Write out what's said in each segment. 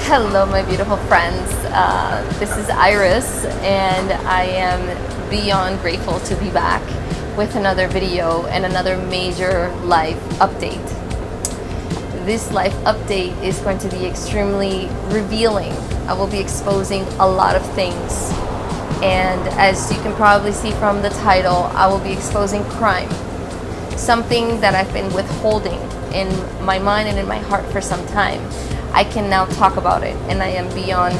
Hello, my beautiful friends. This is Iris, and I am beyond grateful to be back with another video and another major life update. This life update is going to be extremely revealing. I will be exposing a lot of things, and as you can probably see from the title, I will be exposing crime, something that I've been withholding in my mind and in my heart for some time. I can now talk about it, and I am beyond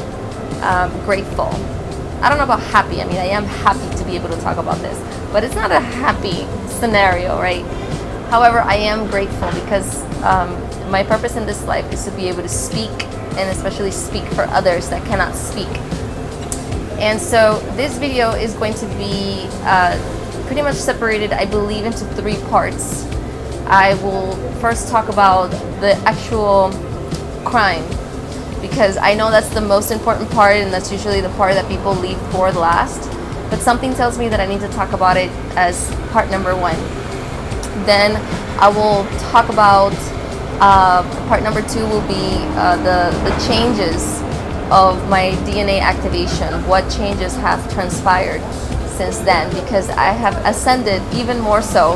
grateful. I don't know about happy. I mean, I am happy to be able to talk about this, but it's not a happy scenario, right? However, I am grateful because my purpose in this life is to be able to speak, and especially speak for others that cannot speak. And so this video is going to be pretty much separated, I believe, into 3 parts. I will first talk about the actual crime, because I know that's the most important part, and that's usually the part that people leave for last, but something tells me that I need to talk about it as part number 1. Then I will talk about part number 2 will be the changes of my DNA activation, what changes have transpired since then, because I have ascended even more so,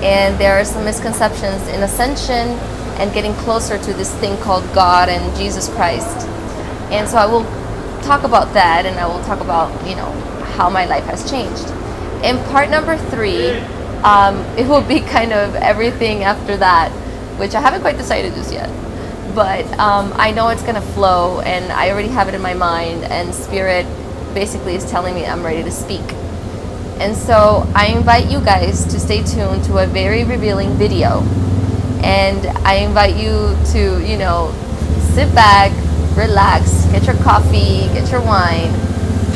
and there are some misconceptions in ascension and getting closer to this thing called God and Jesus Christ. And so I will talk about that, and I will talk about, how my life has changed. In part number 3, it will be kind of everything after that, which I haven't quite decided just yet. But I know it's gonna flow, and I already have it in my mind, and Spirit basically is telling me I'm ready to speak. And so I invite you guys to stay tuned to a very revealing video. And I invite you to, sit back, relax, get your coffee, get your wine,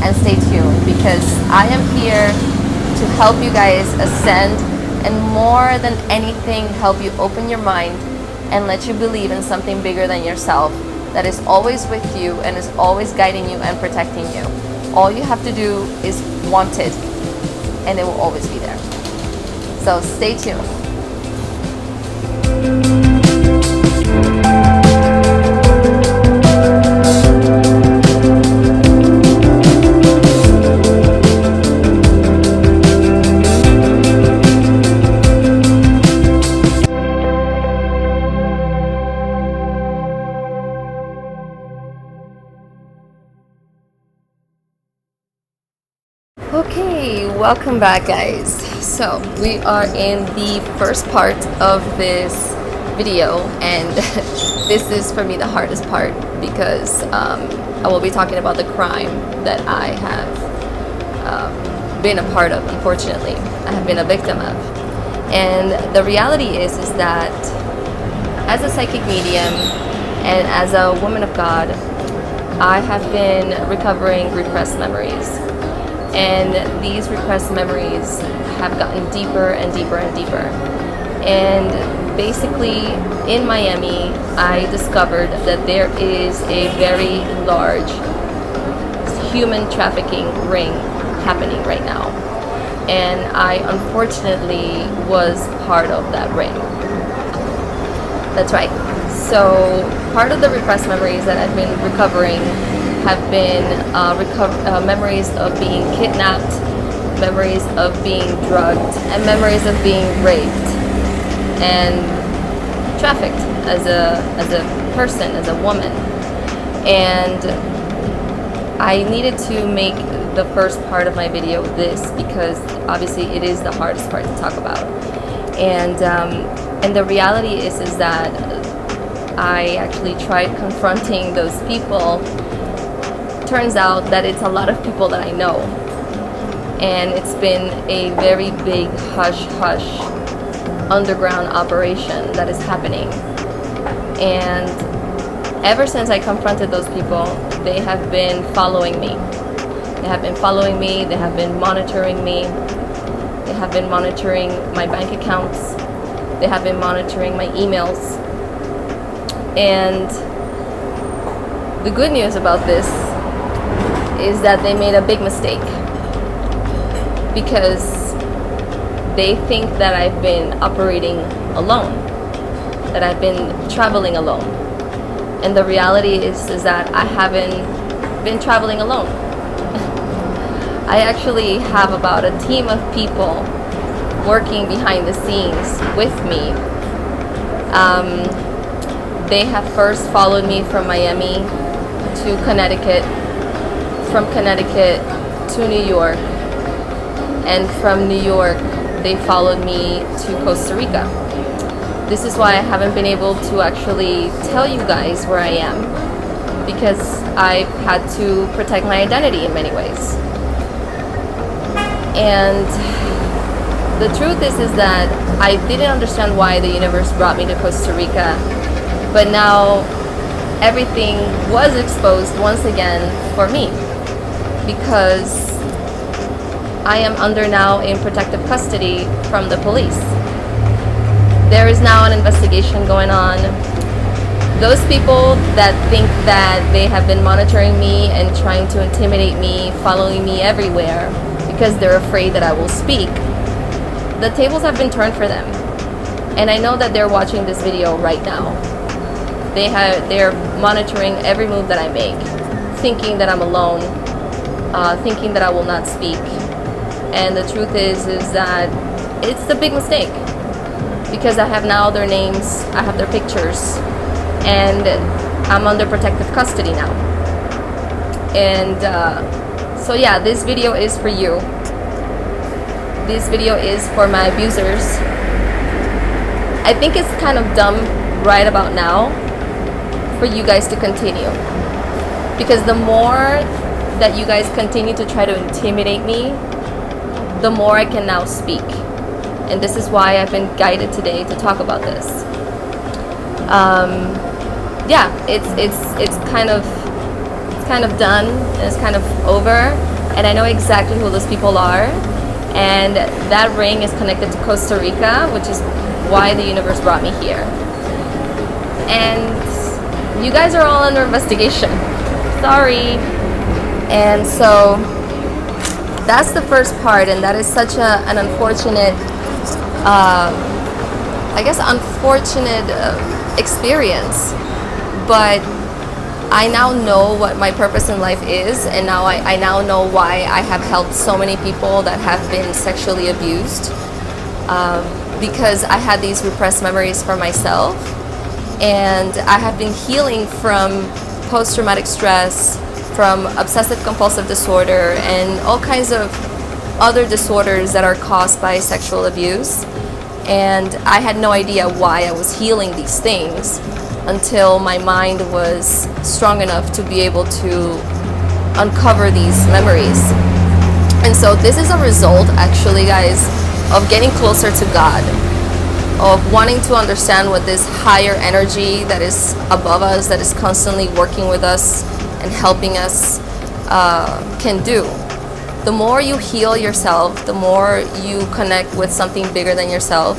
and stay tuned, because I am here to help you guys ascend, and more than anything, help you open your mind and let you believe in something bigger than yourself that is always with you and is always guiding you and protecting you. All you have to do is want it, and it will always be there. So stay tuned. Okay, welcome back, guys. So we are in the first part of this video, and this is for me the hardest part, because I will be talking about the crime that I have been a part of. Unfortunately, I have been a victim of. And the reality is that as a psychic medium and as a woman of God, I have been recovering repressed memories. And these repressed memories have gotten deeper and deeper and deeper. And basically, in Miami, I discovered that there is a very large human trafficking ring happening right now. And I unfortunately was part of that ring. That's right. So part of the repressed memories that I've been recovering have been memories of being kidnapped, memories of being drugged, and memories of being raped and trafficked as a person, as a woman. And I needed to make the first part of my video this, because obviously it is the hardest part to talk about. And the reality is that I actually tried confronting those people. Turns out that it's a lot of people that I know, and it's been a very big hush-hush underground operation that is happening. And ever since I confronted those people, they have been following me. They have been following me, they have been monitoring me, they have been monitoring my bank accounts, they have been monitoring my emails. And the good news about this is that they made a big mistake, because they think that I've been operating alone, that I've been traveling alone. And the reality is that I haven't been traveling alone. I actually have about a team of people working behind the scenes with me. They have first followed me from Miami to Connecticut, from Connecticut to New York, and from New York they followed me to Costa Rica. This is why I haven't been able to actually tell you guys where I am, because I've had to protect my identity in many ways. And the truth is that I didn't understand why the universe brought me to Costa Rica, but now everything was exposed once again for me, because I am under now in protective custody from the police. There is now an investigation going on. Those people that think that they have been monitoring me and trying to intimidate me, following me everywhere because they're afraid that I will speak, the tables have been turned for them. And I know that they're watching this video right now. They're monitoring every move that I make, thinking that I'm alone, thinking that I will not speak. And the truth is that it's a big mistake, because I have now their names, I have their pictures, and I'm under protective custody now. And so yeah, this video is for you. This video is for my abusers. I think it's kind of dumb right about now for you guys to continue, because the more that you guys continue to try to intimidate me, the more I can now speak. And this is why I've been guided today to talk about this. Yeah, it's kind of done, and it's kind of over, and I know exactly who those people are. And that ring is connected to Costa Rica, which is why the universe brought me here. And you guys are all under investigation. Sorry. And so that's the first part, and that is such an unfortunate, unfortunate experience. But I now know what my purpose in life is, and now I now know why I have helped so many people that have been sexually abused, because I had these repressed memories for myself, and I have been healing from post-traumatic stress, from obsessive compulsive disorder, and all kinds of other disorders that are caused by sexual abuse. And I had no idea why I was healing these things until my mind was strong enough to be able to uncover these memories. And so this is a result, actually, guys, of getting closer to God, of wanting to understand what this higher energy that is above us, that is constantly working with us and helping us, can do. The more you heal yourself, the more you connect with something bigger than yourself,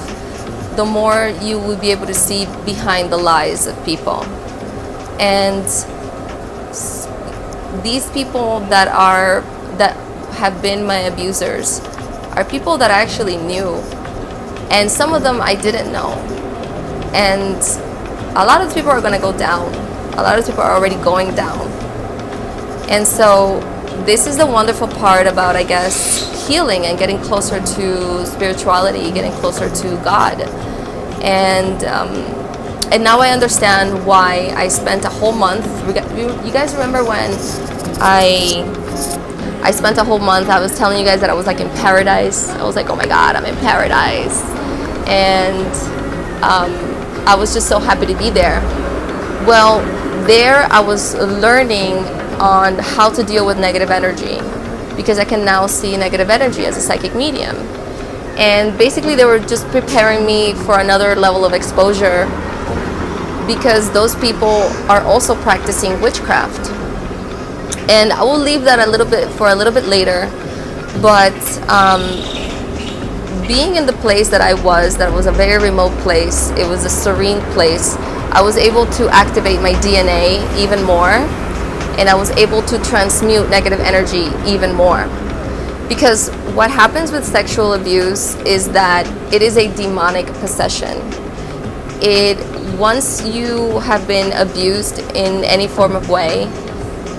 the more you will be able to see behind the lies of people. And these people that have been my abusers are people that I actually knew, and some of them I didn't know. And a lot of people are going to go down. A lot of people are already going down. And so this is the wonderful part about, I guess, healing and getting closer to spirituality, getting closer to God. And now I understand why I spent a whole month. You guys remember when I spent a whole month, I was telling you guys that I was like in paradise. I was like, oh my God, I'm in paradise. And I was just so happy to be there. Well, there I was learning on how to deal with negative energy, because I can now see negative energy as a psychic medium. And basically they were just preparing me for another level of exposure, because those people are also practicing witchcraft. And I will leave that for a little bit later. But being in the place that was a very remote place, it was a serene place, I was able to activate my DNA even more, and I was able to transmute negative energy even more. Because what happens with sexual abuse is that it is a demonic possession. It once you have been abused in any form of way,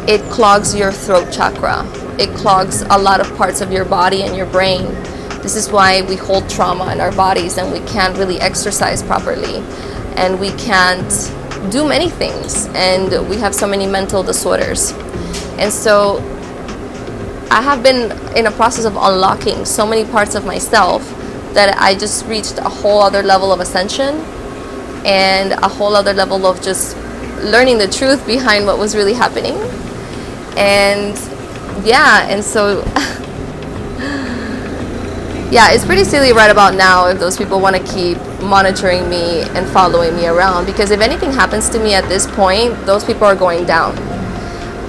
it clogs your throat chakra. It clogs a lot of parts of your body and your brain. This is why we hold trauma in our bodies and we can't really exercise properly. And we can't do many things. And we have so many mental disorders. And so I have been in a process of unlocking so many parts of myself that I just reached a whole other level of ascension and a whole other level of just learning the truth behind what was really happening. And yeah, and so yeah, it's pretty silly right about now if those people want to keep monitoring me and following me around, because if anything happens to me at this point, those people are going down.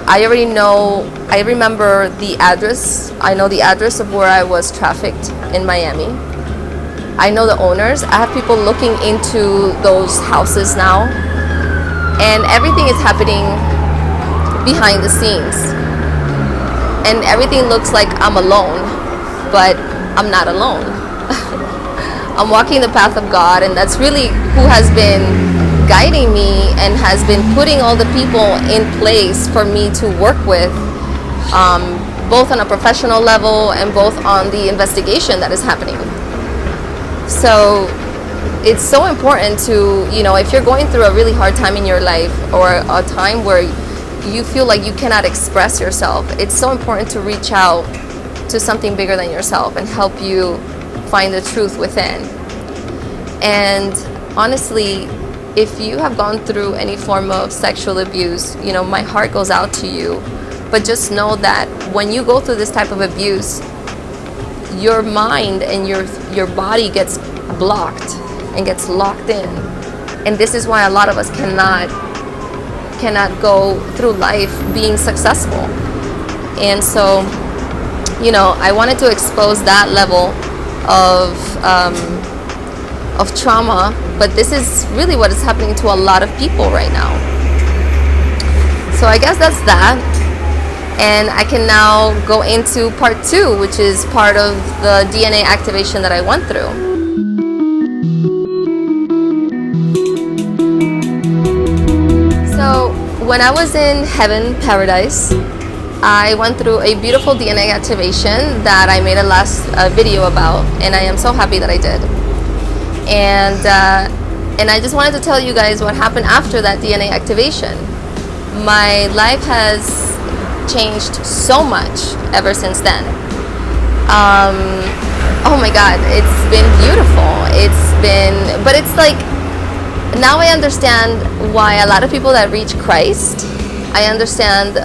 I already know, I remember the address. I know the address of where I was trafficked in Miami. I know the owners. I have people looking into those houses now. And everything is happening behind the scenes. And everything looks like I'm alone, but I'm not alone. I'm walking the path of God, and that's really who has been guiding me and has been putting all the people in place for me to work with, both on a professional level and both on the investigation that is happening. So it's so important to, you know, if you're going through a really hard time in your life or a time where you feel like you cannot express yourself, it's so important to reach out to something bigger than yourself and help you find the truth within. And honestly, if you have gone through any form of sexual abuse, you know, my heart goes out to you. But just know that when you go through this type of abuse, your mind and your body gets blocked and gets locked in. And this is why a lot of us cannot go through life being successful. And so, you know, I wanted to expose that level of trauma, but this is really what is happening to a lot of people right now. So I guess that's that. And I can now go into part 2, which is part of the DNA activation that I went through. So when I was in heaven, paradise, I went through a beautiful DNA activation that I made a last video about, and I am so happy that I did. And I just wanted to tell you guys what happened after that DNA activation. My life has changed so much ever since then. Oh my God, it's been beautiful. But it's like, now I understand why a lot of people that reach Christ, I understand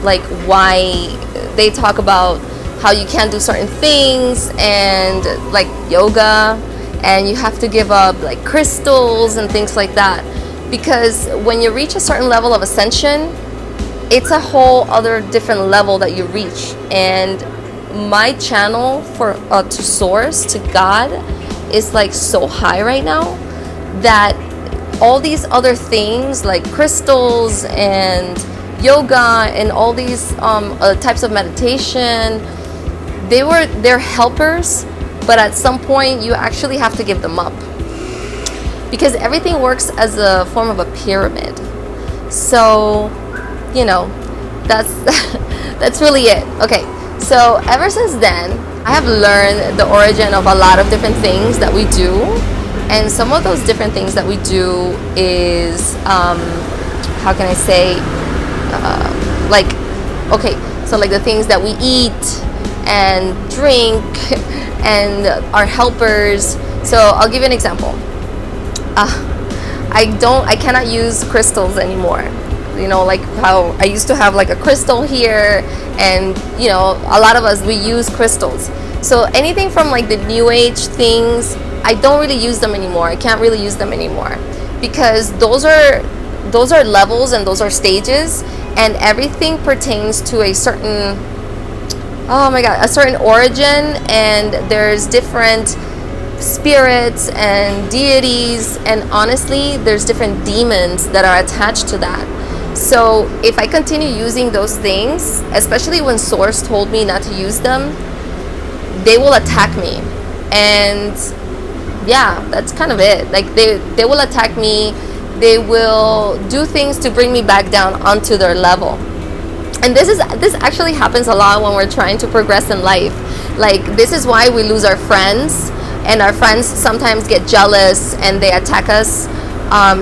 like why they talk about how you can't do certain things and like yoga, and you have to give up like crystals and things like that, because when you reach a certain level of ascension, it's a whole other different level that you reach. And my channel for to source to God is like so high right now that all these other things like crystals and yoga and all these types of meditation, they're helpers, but at some point you actually have to give them up, because everything works as a form of a pyramid. So, you know, that's really it. Okay, so ever since then, I have learned the origin of a lot of different things that we do, and some of those different things that we do is, how can I say, like, okay, so like the things that we eat and drink and our helpers. So I'll give you an example. I cannot use crystals anymore. You know, like how I used to have like a crystal here, and you know, a lot of us, we use crystals. So anything from like the new age things, I don't really use them anymore. I can't really use them anymore, because those are levels and those are stages, and everything pertains to a certain, oh my God, a certain origin, and there's different spirits and deities, and honestly there's different demons that are attached to that. So if I continue using those things, especially when Source told me not to use them, they will attack me. And yeah, that's kind of it. Like they will attack me. They will do things to bring me back down onto their level. And this actually happens a lot when we're trying to progress in life. Like, this is why we lose our friends, and our friends sometimes get jealous and they attack us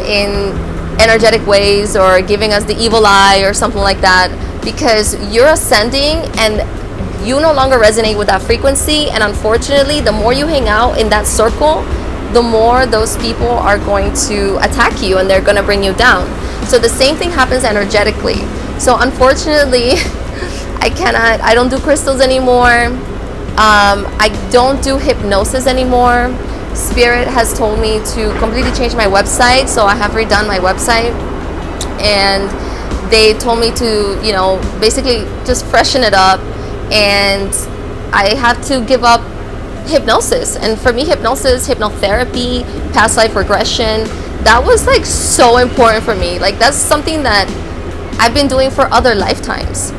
in energetic ways, or giving us the evil eye or something like that, because you're ascending and you no longer resonate with that frequency. And unfortunately, the more you hang out in that circle, the more those people are going to attack you and they're going to bring you down. So the same thing happens energetically. So unfortunately, I don't do crystals anymore. I don't do hypnosis anymore. Spirit has told me to completely change my website, so I have redone my website. And they told me to, basically just freshen it up. And I have to give up hypnosis. And for me, hypnosis, hypnotherapy, past life regression, that was like so important for me. Like, that's something that I've been doing for other lifetimes.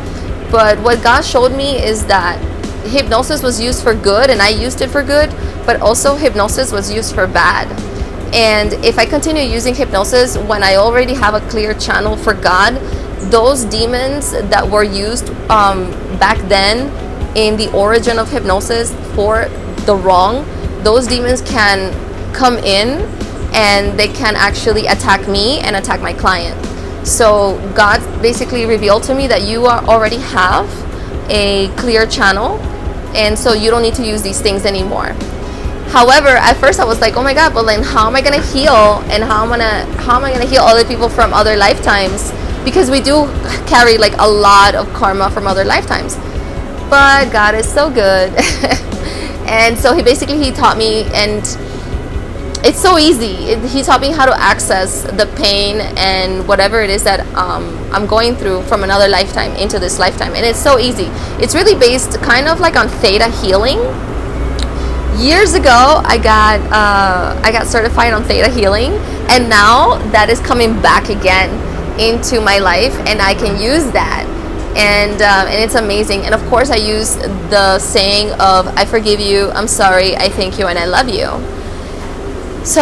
But what God showed me is that hypnosis was used for good, and I used it for good, but also hypnosis was used for bad. And if I continue using hypnosis when I already have a clear channel for God, those demons that were used back then in the origin of hypnosis for the wrong, those demons can come in and they can actually attack me and attack my client. So God basically revealed to me that you already have a clear channel, and so you don't need to use these things anymore. However, at first I was like, oh my God, but then how am I gonna heal, and how am I gonna heal other people from other lifetimes? Because we do carry like a lot of karma from other lifetimes. But God is so good. And so he taught me, and it's so easy. He taught me how to access the pain and whatever it is that I'm going through from another lifetime into this lifetime. And it's so easy. It's really based kind of like on theta healing. Years ago, I got certified on theta healing, and now that is coming back again into my life, and I can use that. And it's amazing. And of course, I use the saying of, I forgive you, I'm sorry, I thank you, and I love you. So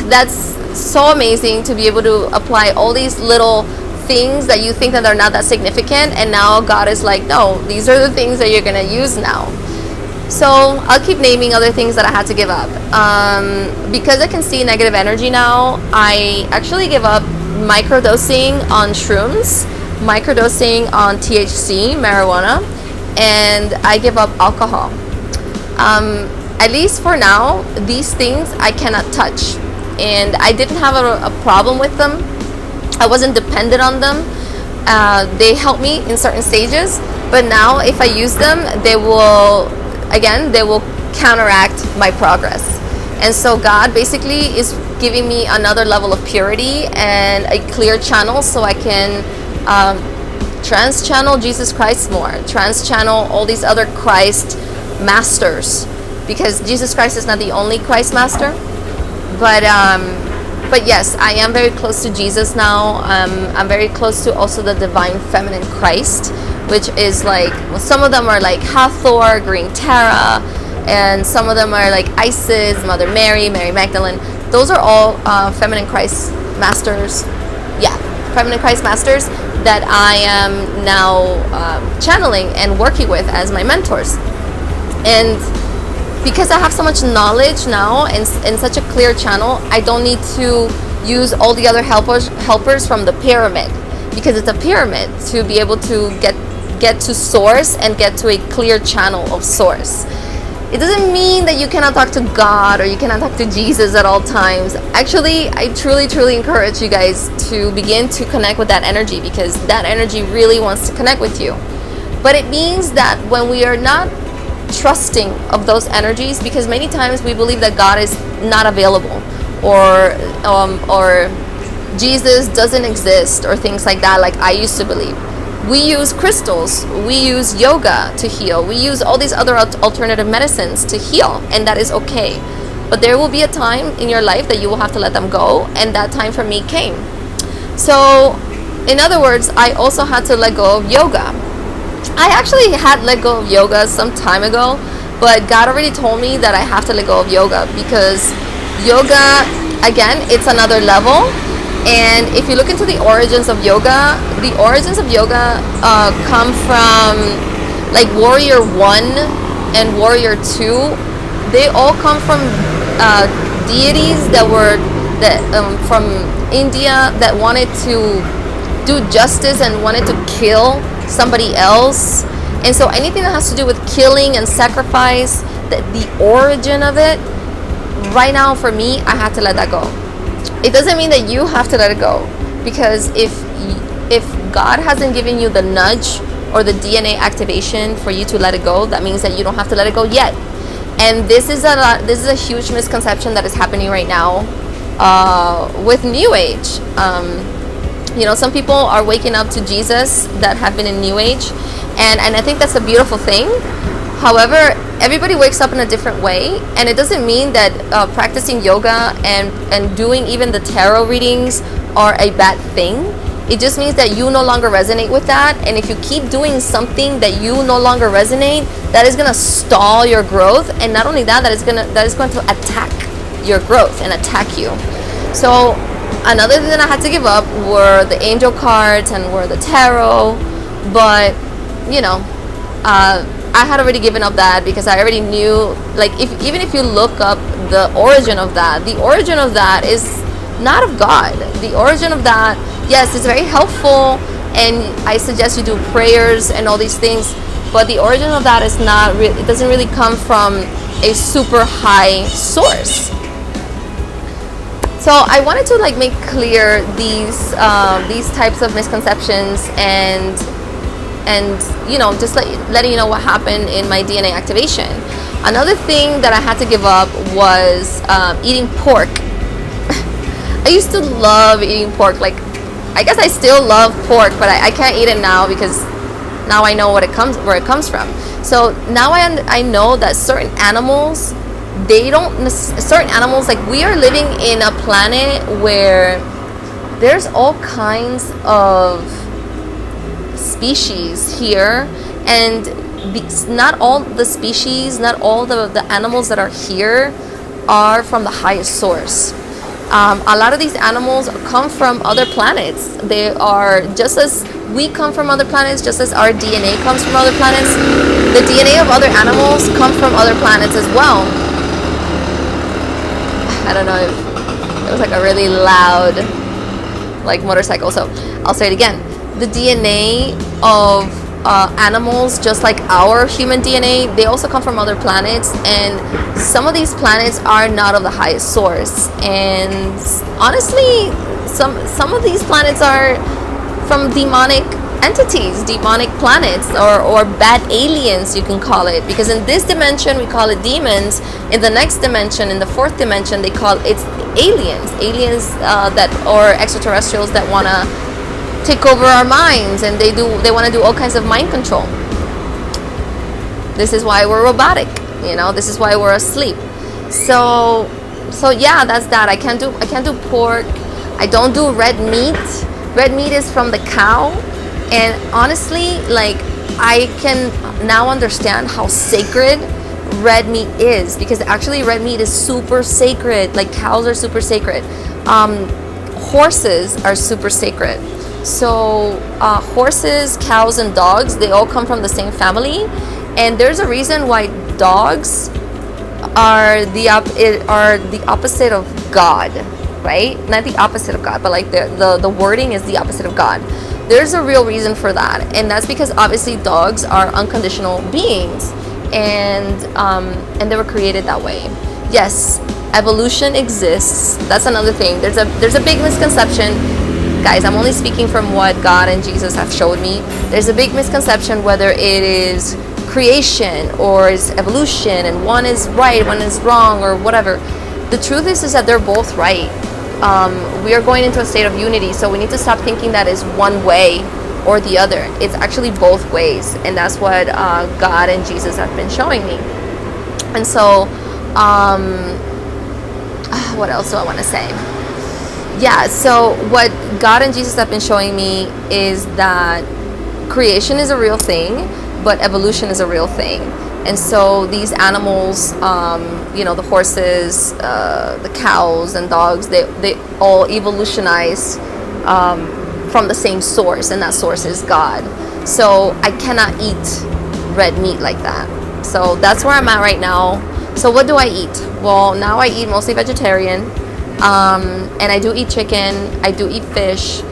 that's so amazing to be able to apply all these little things that you think that they're not that significant, and now God is like, no, these are the things that you're going to use now. So I'll keep naming other things that I had to give up. Because I can see negative energy now, I actually give up microdosing on shrooms, microdosing on THC, marijuana, and I give up alcohol. At least for now, these things I cannot touch. And I didn't have a problem with them. I wasn't dependent on them. They help me in certain stages. But now if I use them, they will counteract my progress. And so God basically is giving me another level of purity and a clear channel, so I can trans-channel Jesus Christ more. Trans-channel all these other Christ masters. Because Jesus Christ is not the only Christ master, but yes, I am very close to Jesus now. I'm very close to also the divine feminine Christ, which is like, well, some of them are like Hathor, Green Tara, and some of them are like Isis, Mother Mary, Mary Magdalene. Those are all feminine Christ masters. Yeah, feminine Christ masters that I am now channeling and working with as my mentors. And because I have so much knowledge now and such a clear channel, I don't need to use all the other helpers from the pyramid, because it's a pyramid to be able to get to source and get to a clear channel of source. It doesn't mean that you cannot talk to God or you cannot talk to Jesus at all times. Actually, I truly encourage you guys to begin to connect with that energy, because that energy really wants to connect with you. But it means that when we are not trusting of those energies, because many times we believe that God is not available, or Jesus doesn't exist, or things like that, like I used to believe. We use crystals, we use yoga to heal, we use all these other alternative medicines to heal, and that is okay. But there will be a time in your life that you will have to let them go, and that time for me came. So in other words, I also had to let go of yoga. I actually had let go of yoga some time ago, but God already told me that I have to let go of yoga, because Yoga, again, it's another level. And if you look into the origins of yoga, come from like Warrior 1 and Warrior 2. They all come from deities from India that wanted to do justice and wanted to kill somebody else. And so anything that has to do with killing and sacrifice, the origin of it, right now for me, I had to let that go. It doesn't mean that you have to let it go, because if God hasn't given you the nudge or the DNA activation for you to let it go, that means that you don't have to let it go yet. And this is a huge misconception that is happening right now with New Age. Some people are waking up to Jesus that have been in New Age, and I think that's a beautiful thing. However, everybody wakes up in a different way, and it doesn't mean that practicing yoga and doing even the tarot readings are a bad thing. It just means that you no longer resonate with that, and if you keep doing something that you no longer resonate, that is going to stall your growth, and not only that is going to attack your growth and attack you. So another thing that I had to give up were the angel cards and were the tarot, but I had already given up that, because I already knew, like, even if you look up the origin of that is not of God. The origin of that, yes, it's very helpful, and I suggest you do prayers and all these things, but the origin of that is not it doesn't really come from a super high source. So I wanted to make clear these types of misconceptions, and just letting you know what happened in my DNA activation. Another thing that I had to give up was eating pork. I used to love eating pork. I guess I still love pork, but I can't eat it now, because now I know where it comes from. So now I know that certain animals, we are living in a planet where there's all kinds of species here, and not all the species, not all the animals that are here are from the highest source. A lot of these animals come from other planets. They are just as we come from other planets, just as our DNA comes from other planets. The DNA of other animals come from other planets as well. I don't know if it was a really loud motorcycle, so I'll say it again. The DNA of animals, just like our human DNA, they also come from other planets, and some of these planets are not of the highest source. And honestly, some of these planets are from demonic entities, demonic planets, or bad aliens, you can call it, because in this dimension we call it demons. In the next dimension, in the fourth dimension, they call it aliens that, or extraterrestrials that want to take over our minds, and they want to do all kinds of mind control. This is why we're robotic, this is why we're asleep. So yeah, that's that. I can't do pork. I don't do red meat. Red meat is from the cow, and honestly, I can now understand how sacred red meat is, because actually red meat is super sacred. Cows are super sacred. Horses are super sacred. So horses, cows, and dogs, they all come from the same family, and there's a reason why dogs are the opposite of God, right? Not the opposite of God, but the wording is the opposite of God. There's a real reason for that, and that's because obviously dogs are unconditional beings, and they were created that way. Yes, evolution exists. That's another thing. There's a big misconception. Guys, I'm only speaking from what God and Jesus have showed me. There's a big misconception whether it is creation or is evolution, and one is right, one is wrong, or whatever. The truth is that they're both right. We are going into a state of unity, so we need to stop thinking that is one way or the other. It's actually both ways, and that's what God and Jesus have been showing me. And so, what else do I want to say? Yeah, so what God and Jesus have been showing me is that creation is a real thing, but evolution is a real thing. And so these animals, you know, the horses, the cows and dogs, they all evolutionize from the same source, and that source is God. So I cannot eat red meat like that. So that's where I'm at right now. So what do I eat? Well, now I eat mostly vegetarian, and I do eat chicken, I do eat fish.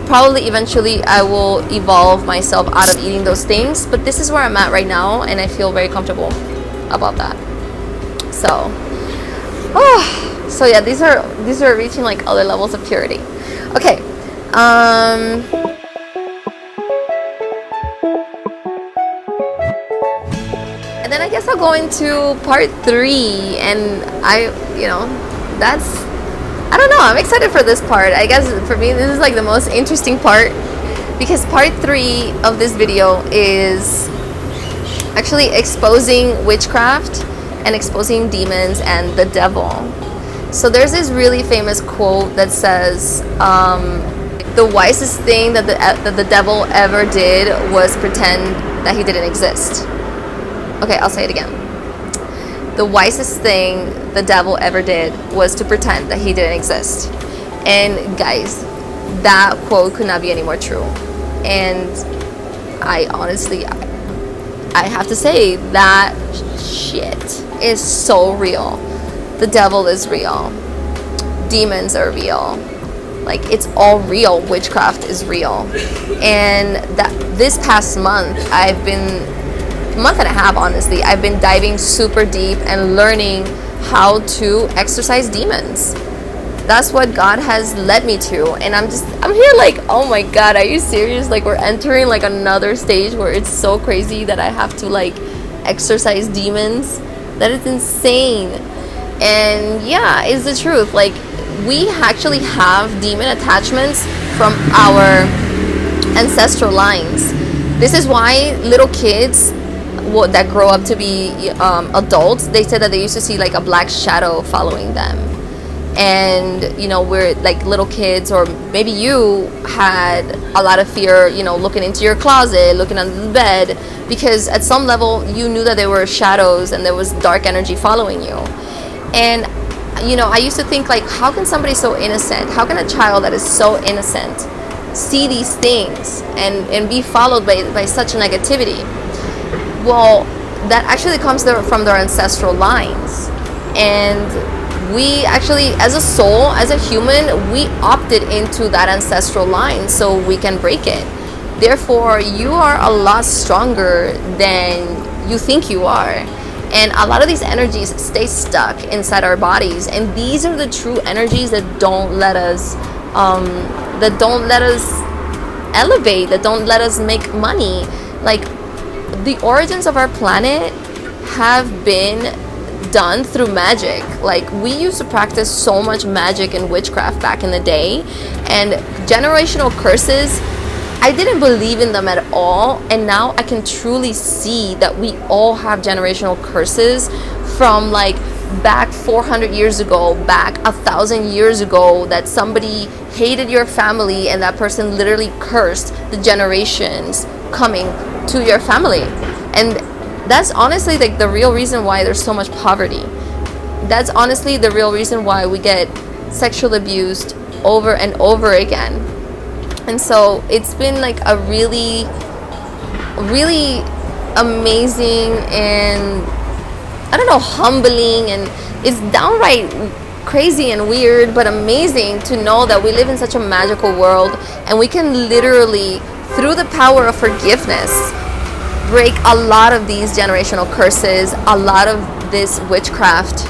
Probably eventually I will evolve myself out of eating those things, but this is where I'm at right now, and I feel very comfortable about that. So, so yeah, these are reaching like other levels of purity. Okay. And then I guess I'll go into part 3, and I don't know, I'm excited for this part. I guess for me this is like the most interesting part, because part 3 of this video is actually exposing witchcraft and exposing demons and the devil. So there's this really famous quote that says, the wisest thing that the devil ever did was pretend that he didn't exist. Okay, I'll say it again. The wisest thing the devil ever did was to pretend that he didn't exist. And guys, that quote could not be any more true. And I honestly, I have to say that shit is so real. The devil is real. Demons are real. Like, it's all real. Witchcraft is real. And that this past month, month and a half, honestly, I've been diving super deep and learning how to exorcise demons. That's what God has led me to. And I'm here like, oh my God, are you serious? Like, we're entering like another stage where it's so crazy that I have to like exorcise demons. That is insane. And yeah, it's the truth. Like, we actually have demon attachments from our ancestral lines. This is why little kids that grow up to be adults, they said that they used to see like a black shadow following them. And you know, we're like little kids, or maybe you had a lot of fear, you know, looking into your closet, looking under the bed, because at some level you knew that there were shadows and there was dark energy following you. And you know, I used to think like, how can somebody so innocent, how can a child that is so innocent see these things and be followed by such negativity? Well, that actually comes from their ancestral lines. And we actually, as a soul, as a human, we opted into that ancestral line so we can break it. Therefore, you are a lot stronger than you think you are. And a lot of these energies stay stuck inside our bodies. And these are the true energies that don't let us elevate, that don't let us make money. Like, the origins of our planet have been done through magic. Like, we used to practice so much magic and witchcraft back in the day, and generational curses, I didn't believe in them at all, and now I can truly see that we all have generational curses from like back 400 years ago, back 1,000 years ago, that somebody hated your family and that person literally cursed the generations coming to your family. And that's honestly like the real reason why there's so much poverty. That's honestly the real reason why we get sexually abused over and over again. And so it's been like a really, really amazing and, I don't know, humbling, and it's downright crazy and weird, but amazing to know that we live in such a magical world, and we can literally, through the power of forgiveness, break a lot of these generational curses, a lot of this witchcraft.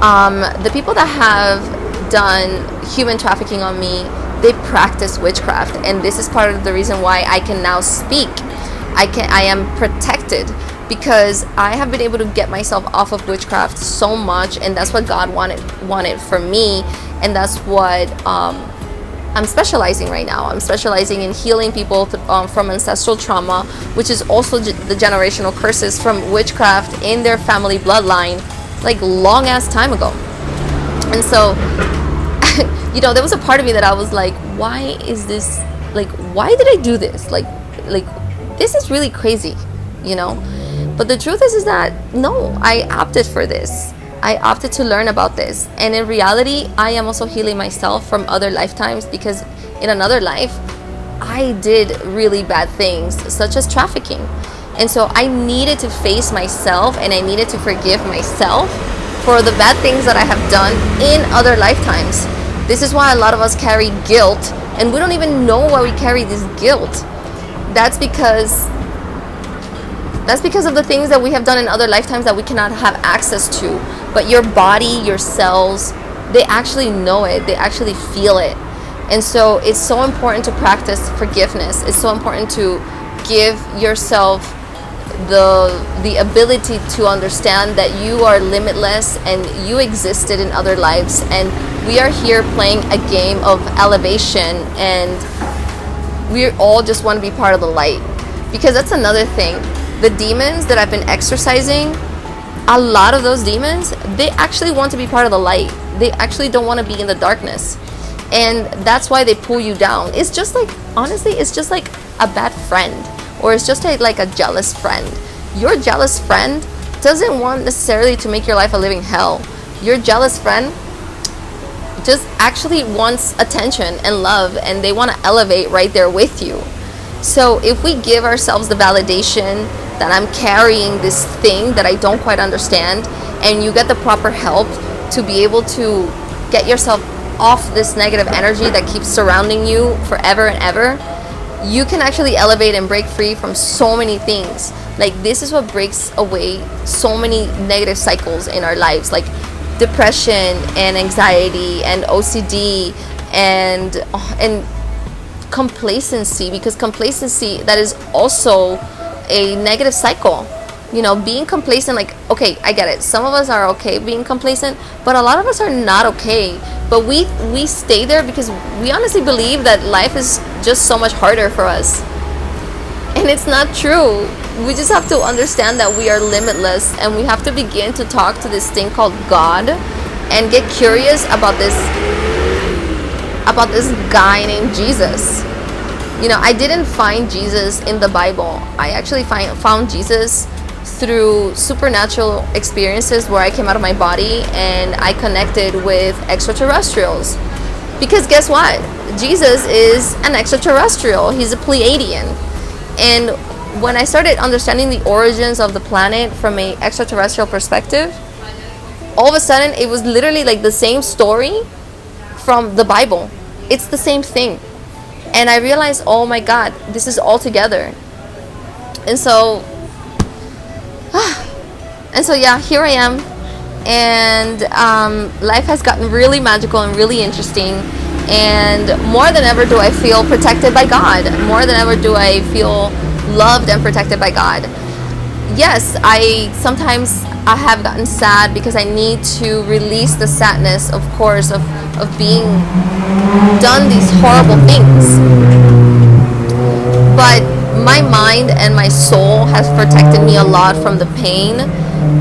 The people that have done human trafficking on me, they practice witchcraft, and this is part of the reason why I can now speak. I am protected because I have been able to get myself off of witchcraft so much, and that's what God wanted for me, and that's what I'm specializing right now. I'm specializing in healing people from ancestral trauma, which is also the generational curses from witchcraft in their family bloodline, like long ass time ago. And so, you know, there was a part of me that I was like, why is this, like, why did I do this? Like this is really crazy, you know? But the truth is that no, I opted for this. I opted to learn about this. And in reality, I am also healing myself from other lifetimes, because in another life, I did really bad things, such as trafficking. And so I needed to face myself, and I needed to forgive myself for the bad things that I have done in other lifetimes. This is why a lot of us carry guilt, and we don't even know why we carry this guilt. That's because of the things that we have done in other lifetimes that we cannot have access to. But your body, your cells, they actually know it. They actually feel it. And so it's so important to practice forgiveness. It's so important to give yourself the ability to understand that you are limitless and you existed in other lives. And we are here playing a game of elevation, and we all just want to be part of the light. Because that's another thing. The demons that I've been exorcising, a lot of those demons, they actually want to be part of the light. They actually don't want to be in the darkness. And that's why they pull you down. It's just like, honestly, it's just like a bad friend, or it's just like a jealous friend. Your jealous friend doesn't want necessarily to make your life a living hell. Your jealous friend just actually wants attention and love, and they want to elevate right there with you. So if we give ourselves the validation that I'm carrying this thing that I don't quite understand, and you get the proper help to be able to get yourself off this negative energy that keeps surrounding you forever and ever, you can actually elevate and break free from so many things. Like, this is what breaks away so many negative cycles in our lives, like depression and anxiety and OCD and complacency, because complacency, that is also a negative cycle. You know, being complacent, like, okay, I get it. Some of us are okay being complacent, but a lot of us are not okay. But we stay there because we honestly believe that life is just so much harder for us. And it's not true. We just have to understand that we are limitless, and we have to begin to talk to this thing called God and get curious about this guy named Jesus. You know, I didn't find Jesus in the Bible. I actually found Jesus through supernatural experiences where I came out of my body and I connected with extraterrestrials. Because guess what? Jesus is an extraterrestrial. He's a Pleiadian. And when I started understanding the origins of the planet from an extraterrestrial perspective, all of a sudden it was literally like the same story from the Bible. It's the same thing. And I realized, oh my God, this is all together. And so yeah, here I am. And life has gotten really magical and really interesting. And more than ever do I feel protected by God. More than ever do I feel loved and protected by God. Yes, sometimes I have gotten sad because I need to release the sadness, of course, of being done these horrible things. But my mind and my soul has protected me a lot from the pain.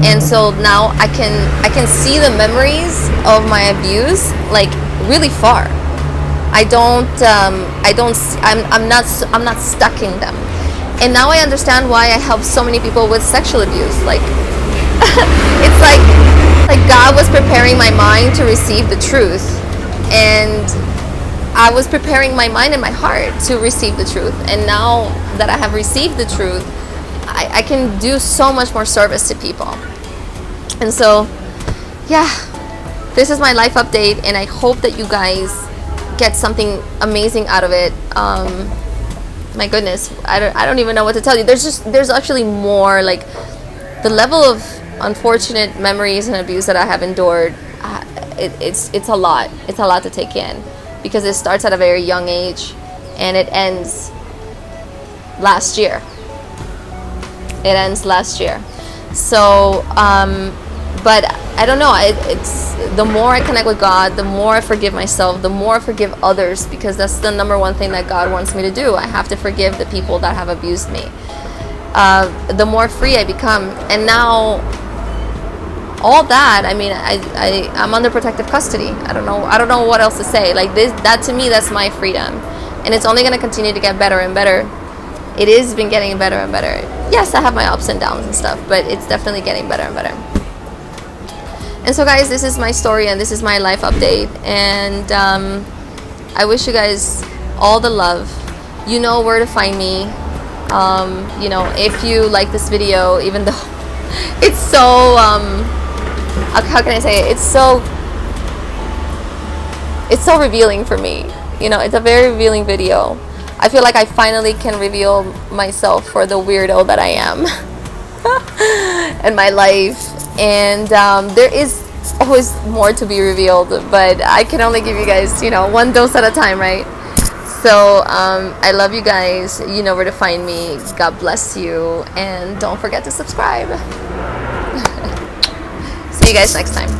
And so now I can see the memories of my abuse like really far. I'm not stuck in them. And now I understand why I help so many people with sexual abuse. Like it's like God was preparing my mind to receive the truth, and I was preparing my mind and my heart to receive the truth. And now that I have received the truth, I can do so much more service to people. And so, yeah, this is my life update, and I hope that you guys get something amazing out of it. My goodness, I don't even know what to tell you. There's actually more. Like, the level of unfortunate memories and abuse that I have endured, it's a lot. It's a lot to take in, because it starts at a very young age and it ends last year. So but I don't know, it's the more I connect with God, the more I forgive myself, the more I forgive others, because that's the number one thing that God wants me to do. I have to forgive the people that have abused me. The more free I become. And now all that, I mean, I'm under protective custody. I don't know what else to say. Like, this, that to me, that's my freedom, and it's only going to continue to get better and better. it has been getting better and better. Yes, I have my ups and downs and stuff, but it's definitely getting better and better. And so guys, this is my story and this is my life update, and I wish you guys all the love. You know where to find me. You know, if you like this video, even though it's so how can I say it? It's so revealing for me. You know, it's a very revealing video. I feel like I finally can reveal myself for the weirdo that I am in my life. And there is always more to be revealed, but I can only give you guys, you know, one dose at a time, right? So I love you guys. You know where to find me. God bless you, and don't forget to subscribe. See you guys next time.